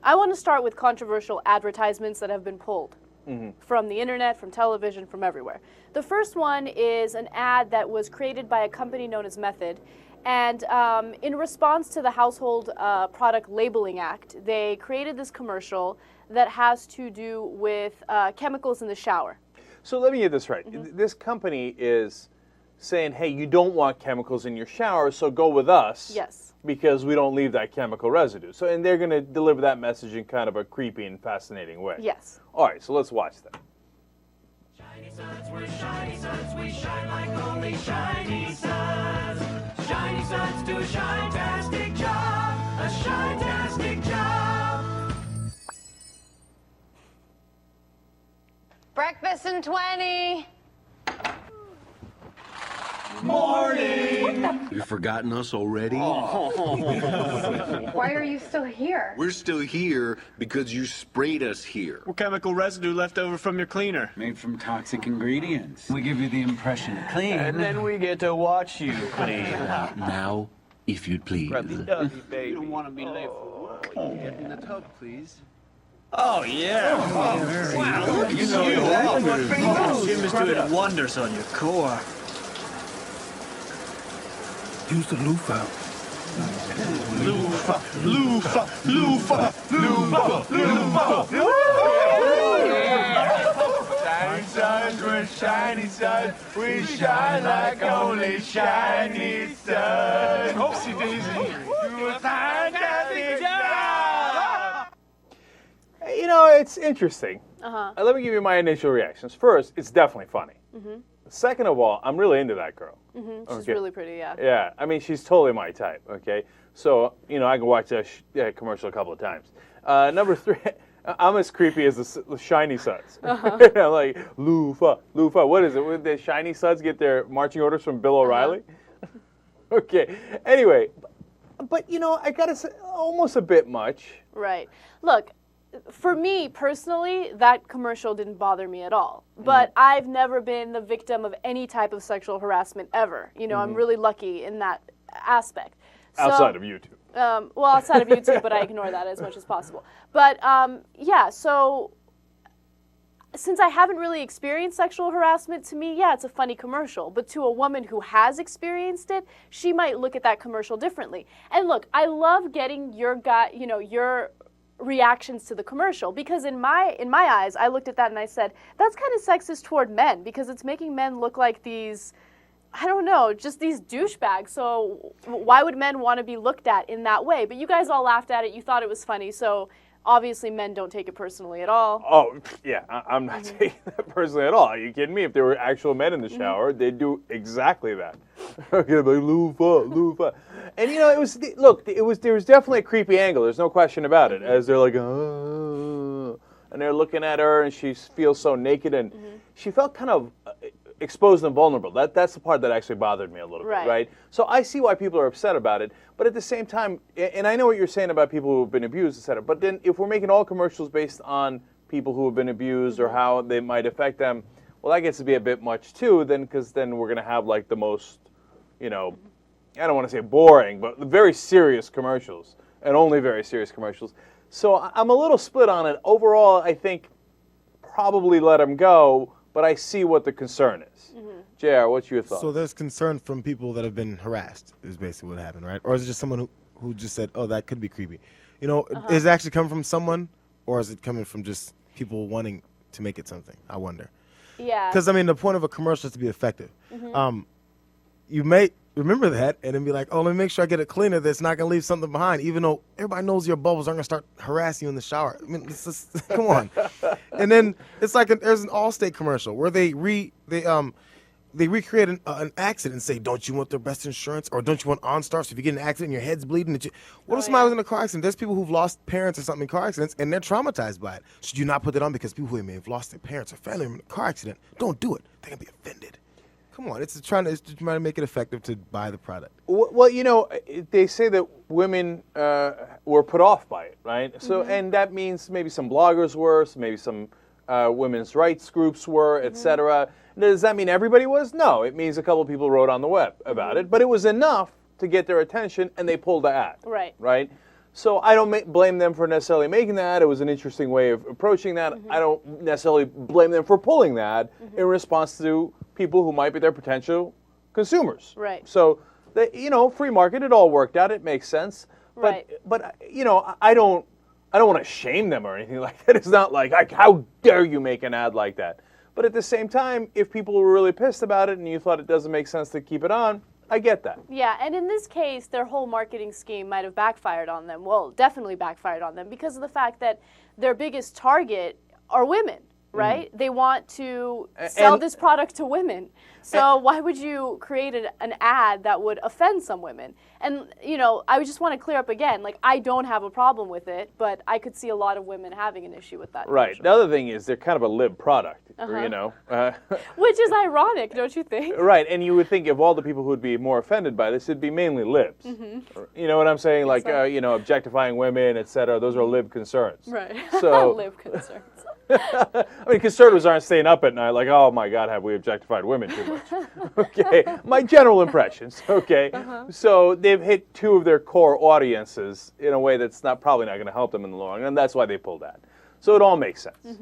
I want to start with controversial advertisements that have been pulled from the internet, from television, from everywhere. The first one is an ad that was created by a company known as Method. And in response to the Household Product Labeling Act, they created this commercial that has to do with chemicals in the shower. So let me get this right. This company is saying, hey, you don't want chemicals in your shower, so go with us. Yes. Because we don't leave that chemical residue. So, and they're going to deliver that message in kind of a creepy and fascinating way. Yes. All right, so let's watch that. Shiny Suds, we're shiny Suds, we shine like only shiny Suds. Shiny Suds do a shine-tastic job, a shine-tastic job. Breakfast in 20. Morning! You've forgotten us already? Why are you still here? We're still here because you sprayed us here. What chemical residue left over from your cleaner? Made from toxic ingredients. We give you the impression clean. And then we get to watch you clean. Now, if you'd please. You don't want to be late for work. Get in the tub, please. Oh, yeah. Wow, look at you. Jim is doing wonders on your core. Use the loofah. Loofah, loofah, loofah, loofah, loofah. Shiny Suds, we're shiny Suds, we shine like only shiny Suds. Oopsie daisy, do a fantastic job. You know, it's interesting. Let me give you my initial reactions. First, it's definitely funny. Second of all, I'm really into that girl. She's really pretty, yeah. Yeah, I mean, she's totally my type, okay? So, you know, I can watch that commercial a couple of times. Number 3, I'm as creepy as the Shiny Suds. I'm like, loofah, loofah. What is it? Would the Shiny Suds get their marching orders from Bill O'Reilly? Okay, anyway, but, you know, I gotta say, almost a bit much. Right. Look, for me personally, that commercial didn't bother me at all. But I've never been the victim of any type of sexual harassment ever. You know, I'm really lucky in that aspect. So, Outside of YouTube. Well, outside of YouTube, but I ignore that as much as possible. But yeah, so since I haven't really experienced sexual harassment, to me, yeah, it's a funny commercial. But to a woman who has experienced it, she might look at that commercial differently. And look, I love getting your your reactions to the commercial, because in my eyes, I looked at that and I said, that's kind of sexist toward men, because it's making men look like these, I don't know, just these douchebags. So why would men want to be looked at in that way? But you guys all laughed at it. You thought it was funny. So obviously men don't take it personally at all. Oh, yeah, I'm not taking that personally at all. Are you kidding me? If there were actual men in the shower, they'd do exactly that. Okay, like, loofah, loofah. And, you know, there was definitely a creepy angle. There's no question about it. As they're like, and they're looking at her, and she feels so naked, and she felt kind of exposed and vulnerable. That's the part that actually bothered me a little bit, right? So I see why people are upset about it, but at the same time, and I know what you're saying about people who have been abused, etc. But then if we're making all commercials based on people who have been abused or how they might affect them, well, that gets to be a bit much too. Because then we're going to have like the most, you know, I don't want to say boring, but very serious commercials, and only very serious commercials. So I'm a little split on it. Overall, I think probably let them go, but I see what the concern is. JR, what's your thoughts? So there's concern from people that have been harassed, is basically what happened, right? Or is it just someone who just said, oh, that could be creepy? You know, is it actually coming from someone, or is it coming from just people wanting to make it something? I wonder. Yeah. Because, I mean, the point of a commercial is to be effective. You may remember that and then be like, oh, let me make sure I get a cleaner that's not going to leave something behind, even though everybody knows your bubbles aren't going to start harassing you in the shower. I mean, it's just, come on. And then it's like there's an Allstate commercial where they recreate an accident and say, don't you want their best insurance, or don't you want OnStar, so if you get in an accident and your head's bleeding? What if somebody was in a car accident? There's people who've lost parents or something in car accidents, and they're traumatized by it. Should you not put that on because people who may have lost their parents or family in a car accident, don't do it. They're going to be offended. Come on, it's trying to make it effective to buy the product. Well, you know, they say that women were put off by it, right? So, and that means maybe some bloggers were, maybe some women's rights groups were, etc. Does that mean everybody was? No, it means a couple of people wrote on the web about it, but it was enough to get their attention, and they pulled the ad. Right. Right? So I don't blame them for necessarily making that. It was an interesting way of approaching that. I don't necessarily blame them for pulling that in response to people who might be their potential consumers. Right. So, free market, it all worked out. It makes sense. Right. But I don't want to shame them or anything like that. It's not like, how dare you make an ad like that? But at the same time, if people were really pissed about it and you thought it doesn't make sense to keep it on, I get that. Yeah, and in this case, their whole marketing scheme might have backfired on them. Well, definitely backfired on them because of the fact that their biggest target are women, right? They want to sell this product to women. So why would you create an ad that would offend some women? And, I would just want to clear up again, like, I don't have a problem with it, but I could see a lot of women having an issue with that. Right. commercial. The other thing is they're kind of a lib product, Which is ironic, don't you think? Right, and you would think of all the people who would be more offended by this, it'd be mainly libs. You know what I'm saying? Like, objectifying women, et cetera. Those are lib concerns. Right. So, Live concerns. I mean, conservatives aren't staying up at night like, oh my God, have we objectified women too much? Okay, my general impressions. Okay, so they've hit two of their core audiences in a way that's probably not going to help them in the long run, and that's why they pulled that. So it all makes sense.